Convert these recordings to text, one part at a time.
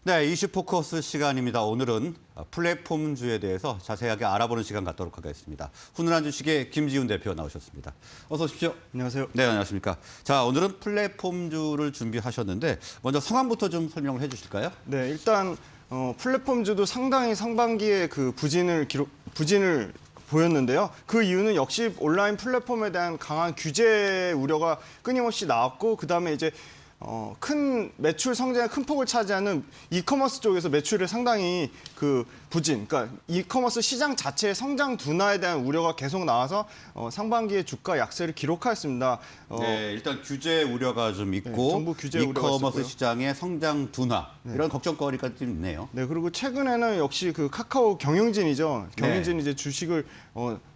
네, 이슈 포커스 시간입니다. 오늘은 플랫폼주에 대해서 자세하게 알아보는 시간 갖도록 하겠습니다. 훈훈한 주식의 김지훈 대표 나오셨습니다. 어서 오십시오. 안녕하세요. 네, 안녕하십니까. 자, 오늘은 플랫폼주를 준비하셨는데 먼저 상황부터 좀 설명을 해주실까요? 네, 일단 플랫폼주도 상당히 상반기에 그 부진을 보였는데요. 그 이유는 역시 온라인 플랫폼에 대한 강한 규제 우려가 끊임없이 나왔고, 그다음에 이제 큰 매출 성장의 큰 폭을 차지하는 이커머스 쪽에서 매출을 상당히 그 부진, 그러니까 이커머스 시장 자체의 성장 둔화에 대한 우려가 계속 나와서 상반기에 주가 약세를 기록하였습니다. 네, 일단 규제 우려가 좀 있고 네, 정부 규제 우려가 이커머스 있었고요. 시장의 성장 둔화 이런 걱정거리가 좀 있네요. 네, 그리고 최근에는 역시 그 카카오 경영진이죠. 경영진이 이제 주식을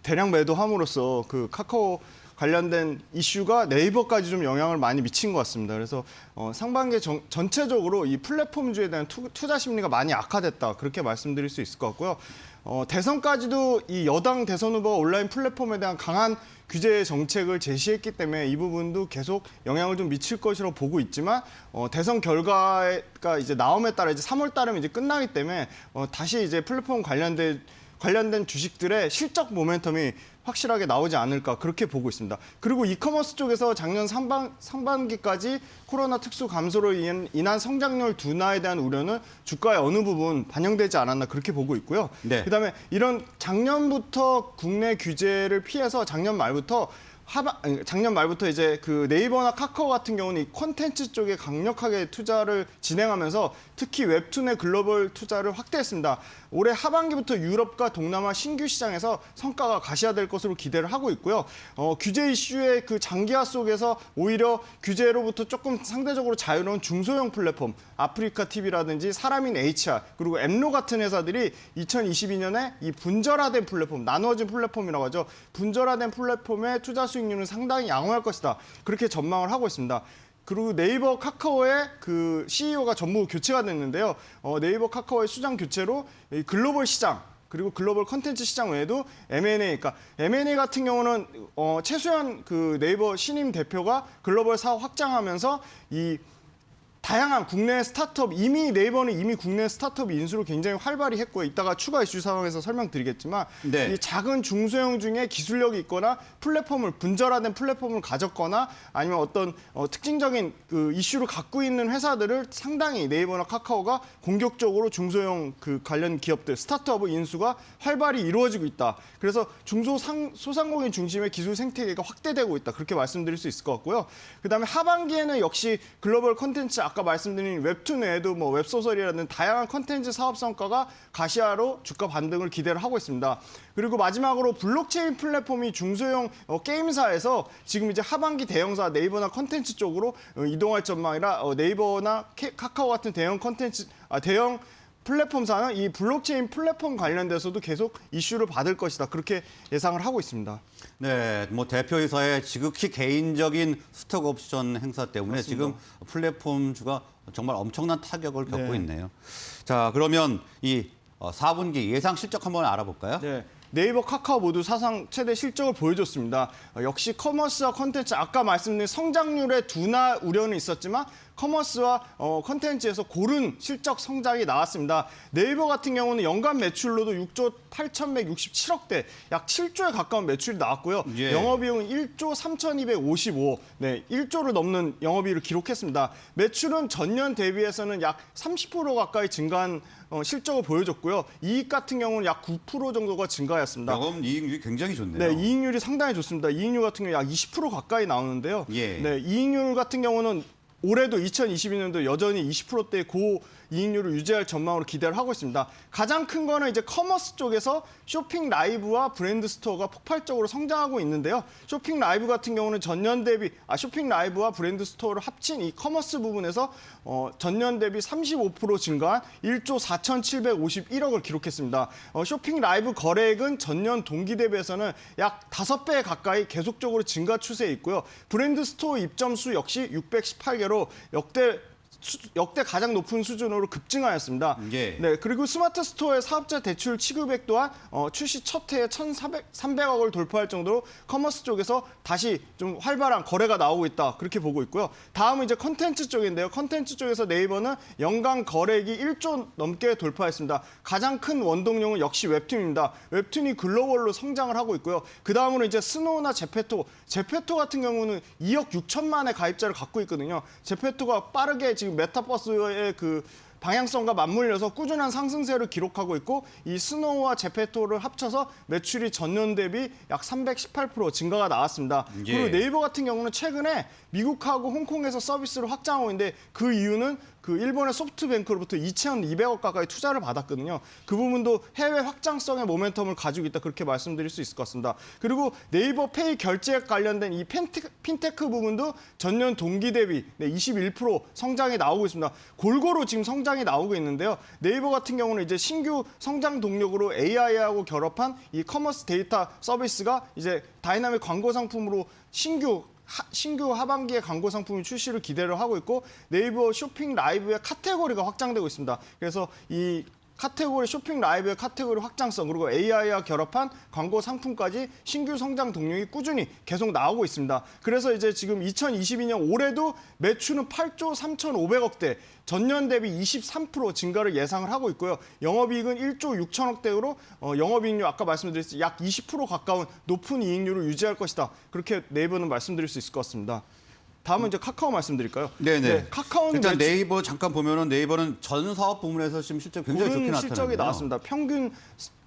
대량 매도함으로써 그 카카오 관련된 이슈가 네이버까지 좀 영향을 많이 미친 것 같습니다. 그래서 상반기 전체적으로 이 플랫폼주에 대한 투자 심리가 많이 악화됐다, 그렇게 말씀드릴 수 있을 것 같고요. 대선까지도 이 여당 대선 후보가 온라인 플랫폼에 대한 강한 규제 정책을 제시했기 때문에 이 부분도 계속 영향을 좀 미칠 것이라고 보고 있지만, 대선 결과가 이제 나옴에 따라 이제 3월 달이면 이제 끝나기 때문에 다시 이제 플랫폼 관련된 주식들의 실적 모멘텀이 확실하게 나오지 않을까, 그렇게 보고 있습니다. 그리고 이커머스 쪽에서 작년 상반기까지 코로나 특수 감소로 인한 성장률 둔화에 대한 우려는 주가의 어느 부분 반영되지 않았나, 그렇게 보고 있고요. 네. 그다음에 이런 작년부터 국내 규제를 피해서 작년 말부터 이제 그 네이버나 카카오 같은 경우는 이 콘텐츠 쪽에 강력하게 투자를 진행하면서 특히 웹툰의 글로벌 투자를 확대했습니다. 올해 하반기부터 유럽과 동남아 신규 시장에서 성과가 가시화될 것으로 기대를 하고 있고요. 규제 이슈의 그 장기화 속에서 오히려 규제로부터 조금 상대적으로 자유로운 중소형 플랫폼, 아프리카 TV라든지 사람인 HR, 그리고 엠로 같은 회사들이 2022년에 이 분절화된 플랫폼, 나누어진 플랫폼이라고 하죠. 분절화된 플랫폼의 투자 수익률은 상당히 양호할 것이다, 그렇게 전망을 하고 있습니다. 그리고 네이버, 카카오의 그 CEO가 전부 교체가 됐는데요. 네이버, 카카오의 수장 교체로 이 글로벌 시장, 그리고 글로벌 콘텐츠 시장 외에도 M&A, 그러니까 M&A 같은 경우는 최수연 그 네이버 신임 대표가 글로벌 사업 확장하면서 이 다양한 국내 스타트업, 네이버는 이미 국내 스타트업 인수를 굉장히 활발히 했고요. 이따가 추가 이슈 상황에서 설명드리겠지만, 네. 이 작은 중소형 중에 기술력이 있거나 분절화된 플랫폼을 가졌거나 아니면 어떤 특징적인 그 이슈를 갖고 있는 회사들을 상당히 네이버나 카카오가 공격적으로 중소형 그 관련 기업들, 스타트업 인수가 활발히 이루어지고 있다. 그래서 소상공인 중심의 기술 생태계가 확대되고 있다, 그렇게 말씀드릴 수 있을 것 같고요. 그다음에 하반기에는 역시 글로벌 콘텐츠, 아까 말씀드린 웹툰 외에도 뭐 웹소설이라든 다양한 콘텐츠 사업 성과가 가시화로 주가 반등을 기대를 하고 있습니다. 그리고 마지막으로 블록체인 플랫폼이 중소형 게임사에서 지금 이제 하반기 대형사 네이버나 콘텐츠 쪽으로 이동할 전망이라, 네이버나 카카오 같은 대형 플랫폼사는 이 블록체인 플랫폼 관련돼서도 계속 이슈를 받을 것이다, 그렇게 예상을 하고 있습니다. 네, 뭐 대표이사의 지극히 개인적인 스톡 옵션 행사 때문에 맞습니다. 지금 플랫폼주가 정말 엄청난 타격을 겪고 네. 있네요. 자, 그러면 이 4분기 예상 실적 한번 알아볼까요? 네. 네이버, 카카오 모두 사상 최대 실적을 보여줬습니다. 역시 커머스와 콘텐츠, 아까 말씀드린 성장률의 둔화 우려는 있었지만 커머스와 콘텐츠에서 고른 실적 성장이 나왔습니다. 네이버 같은 경우는 연간 매출로도 6조 8,167억대, 약 7조에 가까운 매출이 나왔고요. 예. 영업이익은 1조 3,255, 1조를 넘는 영업이익을 기록했습니다. 매출은 전년 대비해서는 약 30% 가까이 증가한 실적을 보여줬고요. 이익 같은 경우는 약 9% 정도가 증가했습니다. 영업이익률이 굉장히 좋네요. 네, 이익률이 상당히 좋습니다. 이익률 같은 경우 약 20% 가까이 나오는데요. 예. 네, 이익률 같은 경우는 올해도 2022년도 여전히 20%대의 고이익률을 유지할 전망으로 기대를 하고 있습니다. 가장 큰 거는 이제 커머스 쪽에서 쇼핑 라이브와 브랜드 스토어가 폭발적으로 성장하고 있는데요. 쇼핑 라이브 같은 경우는 쇼핑 라이브와 브랜드 스토어를 합친 이 커머스 부분에서 전년 대비 35% 증가한 1조 4,751억을 기록했습니다. 쇼핑 라이브 거래액은 전년 동기 대비해서는 약 5배 가까이 계속적으로 증가 추세에 있고요. 브랜드 스토어 입점 수 역시 618개로 역대 역대 가장 높은 수준으로 급증하였습니다. 예. 네, 그리고 스마트 스토어의 사업자 대출 취급액 또한 출시 첫 해에 300억을 돌파할 정도로 커머스 쪽에서 다시 좀 활발한 거래가 나오고 있다. 그렇게 보고 있고요. 다음은 이제 컨텐츠 쪽인데요. 컨텐츠 쪽에서 네이버는 연간 거래액이 1조 넘게 돌파했습니다. 가장 큰 원동력은 역시 웹툰입니다. 웹툰이 글로벌로 성장을 하고 있고요. 그 다음으로 이제 스노우나 제페토 같은 경우는 2억 6천만의 가입자를 갖고 있거든요. 제페토가 빠르게 지금 메타버스의 그 방향성과 맞물려서 꾸준한 상승세를 기록하고 있고 이 스노우와 제페토를 합쳐서 매출이 전년 대비 약 318% 증가가 나왔습니다. 예. 그리고 네이버 같은 경우는 최근에 미국하고 홍콩에서 서비스를 확장하고 있는데 그 이유는 그 일본의 소프트뱅크로부터 2,200억 가까이 투자를 받았거든요. 그 부분도 해외 확장성의 모멘텀을 가지고 있다 그렇게 말씀드릴 수 있을 것 같습니다. 그리고 네이버 페이 결제액 관련된 이 핀테크 부분도 전년 동기 대비 21% 성장이 나오고 있습니다. 골고루 지금 성장이 나오고 있는데요. 네이버 같은 경우는 이제 신규 성장 동력으로 AI하고 결합한 이 커머스 데이터 서비스가 이제 다이나믹 광고 상품으로 신규 하반기에 광고 상품의 출시를 기대를 하고 있고 네이버 쇼핑 라이브의 카테고리가 확장되고 있습니다. 그래서 이 카테고리 쇼핑 라이브의 카테고리 확장성 그리고 AI와 결합한 광고 상품까지 신규 성장 동력이 꾸준히 계속 나오고 있습니다. 그래서 이제 지금 2022년 올해도 매출은 8조 3,500억대 전년 대비 23% 증가를 예상을 하고 있고요. 영업이익은 1조 6천억대로 영업이익률 아까 말씀드렸듯이 약 20% 가까운 높은 이익률을 유지할 것이다. 그렇게 네이버는 말씀드릴 수 있을 것 같습니다. 다음은 이제 카카오 말씀드릴까요? 네네. 네, 카카오는 일단 네이버 잠깐 보면은 네이버는 전 사업 부문에서 지금 실적 굉장히 좋게 나타났네요. 실적이 나왔습니다. 평균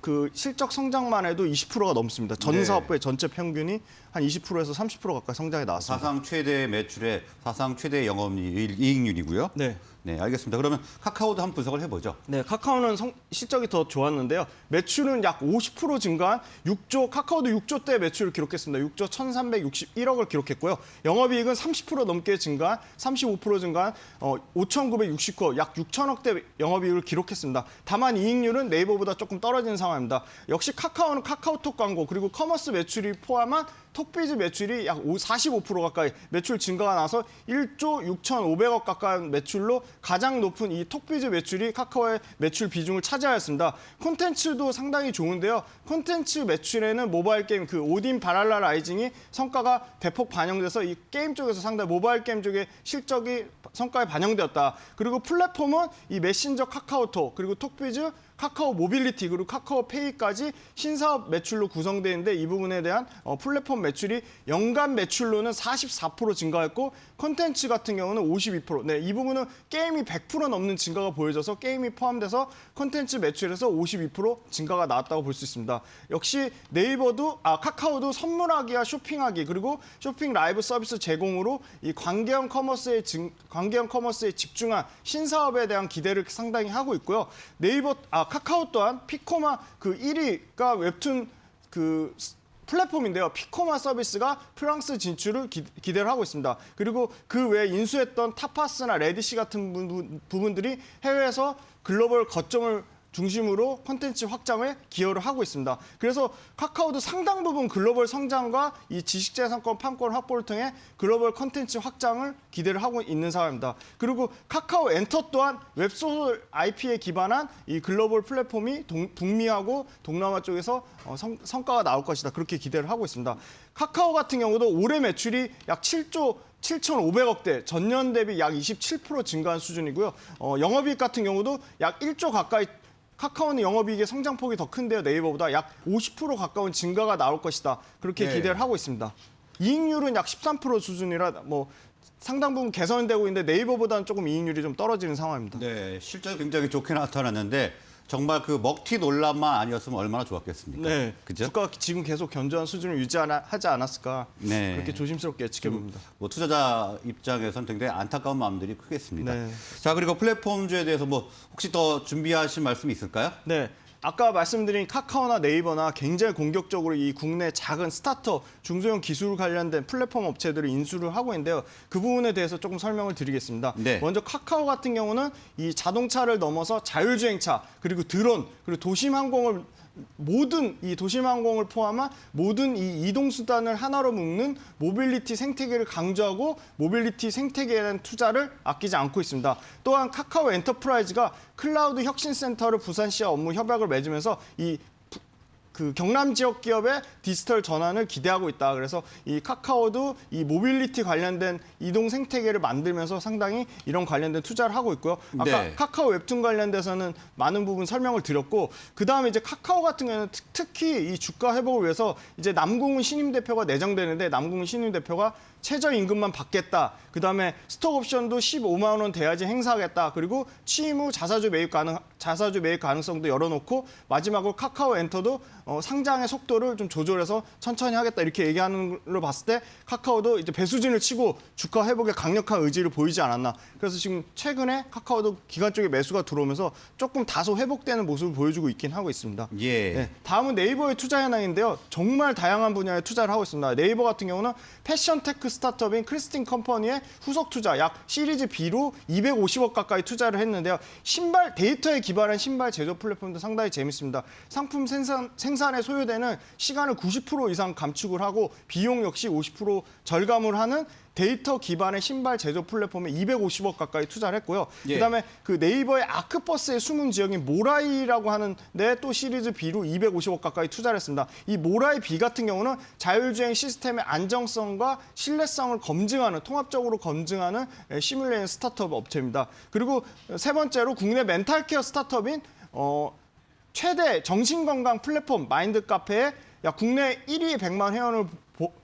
그 실적 성장만 해도 20%가 넘습니다. 전 네. 사업부의 전체 평균이 한 20%에서 30% 가까이 성장이 나왔습니다. 사상 최대 매출에 사상 최대 영업이익률이고요. 네. 네, 알겠습니다. 그러면 카카오도 한번 분석을 해보죠. 네, 카카오는 실적이 더 좋았는데요. 매출은 약 50% 증가한 6조, 카카오도 6조대 매출을 기록했습니다. 6조 1,361억을 기록했고요. 영업이익은 30% 넘게 증가한, 35% 증가한 5,969억, 약 6천억대 영업이익을 기록했습니다. 다만 이익률은 네이버보다 조금 떨어지는 상황입니다. 역시 카카오는 카카오톡 광고 그리고 커머스 매출이 포함한 톡비즈 매출이 약 45% 가까이 매출 증가가 나서 1조 6,500억 가까운 매출로 가장 높은 이 톡비즈 매출이 카카오의 매출 비중을 차지하였습니다. 콘텐츠도 상당히 좋은데요. 콘텐츠 매출에는 모바일 게임 그 오딘 바랄라 라이징이 성과가 대폭 반영돼서 이 게임 쪽에서 상당히 모바일 게임 쪽의 실적이 성과에 반영되었다. 그리고 플랫폼은 이 메신저 카카오톡 그리고 톡비즈 카카오 모빌리티 그리고 카카오 페이까지 신사업 매출로 구성되어 있는데 이 부분에 대한 플랫폼 매출이 연간 매출로는 44% 증가했고 콘텐츠 같은 경우는 52%. 네, 이 부분은 게임이 100% 넘는 증가가 보여져서 게임이 포함돼서 콘텐츠 매출에서 52% 증가가 나왔다고 볼 수 있습니다. 역시 네이버도 카카오도 선물하기와 쇼핑하기 그리고 쇼핑 라이브 서비스 제공으로 이 관계형 커머스에 집중한 신사업에 대한 기대를 상당히 하고 있고요. 카카오 또한 피코마 그 1위가 웹툰 그 플랫폼인데요. 피코마 서비스가 프랑스 진출을 기대를 하고 있습니다. 그리고 그 외에 인수했던 타파스나 레디시 같은 부분들이 해외에서 글로벌 거점을 중심으로 콘텐츠 확장에 기여를 하고 있습니다. 그래서 카카오도 상당 부분 글로벌 성장과 이 지식재산권 판권 확보를 통해 글로벌 콘텐츠 확장을 기대를 하고 있는 상황입니다. 그리고 카카오 엔터 또한 웹소설 IP에 기반한 이 글로벌 플랫폼이 북미하고 동남아 쪽에서 성과가 나올 것이다. 그렇게 기대를 하고 있습니다. 카카오 같은 경우도 올해 매출이 약 7조 7,500억대, 전년 대비 약 27% 증가한 수준이고요. 영업이익 같은 경우도 약 1조 가까이 카카오는 영업이익의 성장폭이 더 큰데요. 네이버보다 약 50% 가까운 증가가 나올 것이다. 그렇게 네. 기대를 하고 있습니다. 이익률은 약 13% 수준이라 상당 부분 개선되고 있는데 네이버보다는 조금 이익률이 좀 떨어지는 상황입니다. 네, 실적이 굉장히 좋게 나타났는데 정말 그 먹튀 논란만 아니었으면 얼마나 좋았겠습니까? 네, 그죠? 주가가 지금 계속 견조한 수준을 유지하지 않았을까 네. 그렇게 조심스럽게 예측해봅니다. 뭐 투자자 입장에서는 굉장히 안타까운 마음들이 크겠습니다. 네. 자, 그리고 플랫폼주에 대해서 뭐 혹시 더 준비하신 말씀이 있을까요? 네. 아까 말씀드린 카카오나 네이버나 굉장히 공격적으로 이 국내 작은 스타트업, 중소형 기술 관련된 플랫폼 업체들을 인수를 하고 있는데요. 그 부분에 대해서 조금 설명을 드리겠습니다. 네. 먼저 카카오 같은 경우는 이 자동차를 넘어서 자율주행차, 그리고 드론, 그리고 도심 항공을 모든 이 도심항공을 포함한 모든 이 이동 수단을 하나로 묶는 모빌리티 생태계를 강조하고 모빌리티 생태계에 대한 투자를 아끼지 않고 있습니다. 또한 카카오 엔터프라이즈가 클라우드 혁신센터를 부산시와 업무 협약을 맺으면서 그 경남 지역 기업의 디지털 전환을 기대하고 있다. 그래서 이 카카오도 이 모빌리티 관련된 이동 생태계를 만들면서 상당히 이런 관련된 투자를 하고 있고요. 아까 네. 카카오 웹툰 관련돼서는 많은 부분 설명을 드렸고, 그 다음에 이제 카카오 같은 경우는 특히 이 주가 회복을 위해서 이제 남궁훈 신임 대표가 내정되는데 남궁훈 신임 대표가 최저임금만 받겠다. 그 다음에 스톡 옵션도 15만 원 돼야지 행사하겠다. 그리고 취임 후 자사주 매입 가능성도 열어놓고 마지막으로 카카오 엔터도 상장의 속도를 좀 조절해서 천천히 하겠다 이렇게 얘기하는 걸로 봤을 때 카카오도 이제 배수진을 치고 주가 회복에 강력한 의지를 보이지 않았나. 그래서 지금 최근에 카카오도 기관 쪽에 매수가 들어오면서 조금 다소 회복되는 모습을 보여주고 있긴 하고 있습니다. 예. 네, 다음은 네이버의 투자 현황인데요. 정말 다양한 분야에 투자를 하고 있습니다. 네이버 같은 경우는 패션 테크 스타트업인 크리스틴 컴퍼니의 후속 투자 약 시리즈 B로 250억 가까이 투자를 했는데요. 신발 데이터에 기반한 신발 제조 플랫폼도 상당히 재밌습니다. 상품 생산에 소요되는 시간을 90% 이상 감축을 하고 비용 역시 50% 절감을 하는 데이터 기반의 신발 제조 플랫폼에 250억 가까이 투자를 했고요. 예. 그다음에 그 네이버의 아크버스의 숨은 지역인 모라이라고 하는데 또 시리즈 B로 250억 가까이 투자를 했습니다. 이 모라이 B 같은 경우는 자율주행 시스템의 안정성과 신뢰성을 검증하는 통합적으로 검증하는 시뮬레이션 스타트업 업체입니다. 그리고 세 번째로 국내 멘탈케어 스타트업인 최대 정신건강 플랫폼 마인드 카페에 약 국내 1위 100만 회원을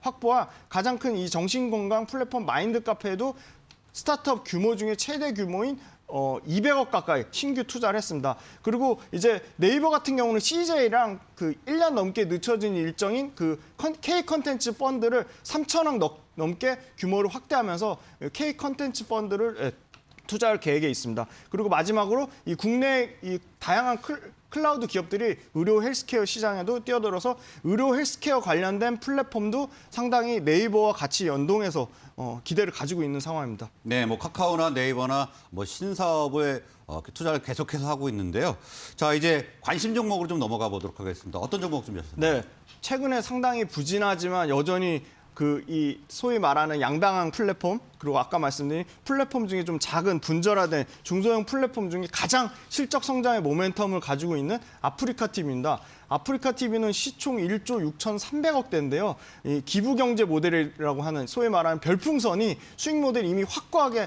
확보한 가장 큰 이 정신건강 플랫폼 마인드 카페에도 스타트업 규모 중에 최대 규모인 200억 가까이 신규 투자를 했습니다. 그리고 이제 네이버 같은 경우는 CJ랑 그 1년 넘게 늦춰진 일정인 그 K 컨텐츠 펀드를 3천억 넘게 규모를 확대하면서 K 컨텐츠 펀드를 투자할 계획에 있습니다. 그리고 마지막으로 이 국내 이 다양한 클라우드 기업들이 의료 헬스케어 시장에도 뛰어들어서 의료 헬스케어 관련된 플랫폼도 상당히 네이버와 같이 연동해서 기대를 가지고 있는 상황입니다. 네, 뭐 카카오나 네이버나 뭐 신사업에 투자를 계속해서 하고 있는데요. 자, 이제 관심 종목으로 좀 넘어가 보도록 하겠습니다. 어떤 종목 준비하셨나요? 네, 최근에 상당히 부진하지만 여전히 이 소위 말하는 양방향 플랫폼, 그리고 아까 말씀드린 플랫폼 중에 좀 작은 분절화된 중소형 플랫폼 중에 가장 실적 성장의 모멘텀을 가지고 있는 아프리카 TV입니다. 아프리카 TV는 시총 1조 6,300억대인데요. 이 기부 경제 모델이라고 하는 소위 말하는 별풍선이 수익 모델이 이미 확고하게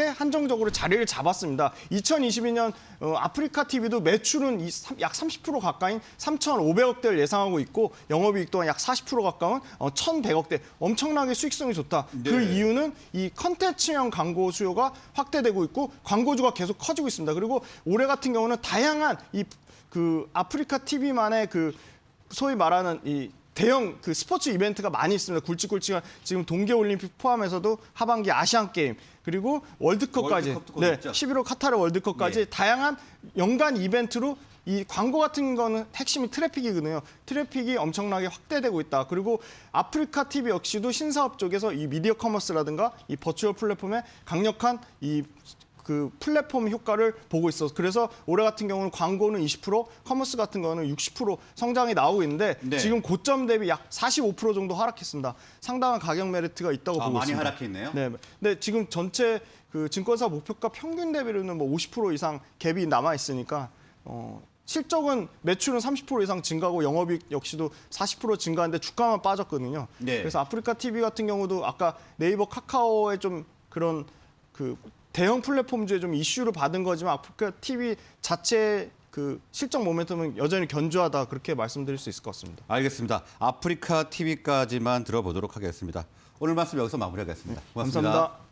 한정적으로 자리를 잡았습니다. 2022년 아프리카 TV도 매출은 약 30% 가까인 3,500억대를 예상하고 있고 영업이익 또한 약 40% 가까운 1,100억대. 엄청나게 수익성이 좋다. 네. 그 이유는 이 컨텐츠형 광고 수요가 확대되고 있고 광고주가 계속 커지고 있습니다. 그리고 올해 같은 경우는 다양한 그 아프리카 TV만의 그 소위 말하는 이 대형 그 스포츠 이벤트가 많이 있습니다. 굵직굵직한 지금 동계올림픽 포함해서도 하반기 아시안 게임 그리고 월드컵까지, 네, 있죠. 11월 카타르 월드컵까지 예. 다양한 연간 이벤트로 이 광고 같은 거는 핵심이 트래픽이거든요. 트래픽이 엄청나게 확대되고 있다. 그리고 아프리카 TV 역시도 신사업 쪽에서 이 미디어 커머스라든가 이 버추얼 플랫폼에 강력한 그 플랫폼 효과를 보고 있어서 그래서 올해 같은 경우는 광고는 20%, 커머스 같은 거는 60% 성장이 나오고 있는데 네. 지금 고점 대비 약 45% 정도 하락했습니다. 상당한 가격 메리트가 있다고 보고 많이 있습니다. 하락했네요. 네, 근데 지금 전체 그 증권사 목표가 평균 대비로는 뭐 50% 이상 갭이 남아 있으니까 실적은 매출은 30% 이상 증가하고 영업이익 역시도 40% 증가하는데 주가만 빠졌거든요. 네. 그래서 아프리카 TV 같은 경우도 아까 네이버, 카카오의 좀 그런 그 대형 플랫폼주에 좀 이슈를 받은 거지만 아프리카 TV 자체 그 실적 모멘텀은 여전히 견조하다 그렇게 말씀드릴 수 있을 것 같습니다. 알겠습니다. 아프리카 TV까지만 들어보도록 하겠습니다. 오늘 말씀 여기서 마무리하겠습니다. 고맙습니다. 감사합니다.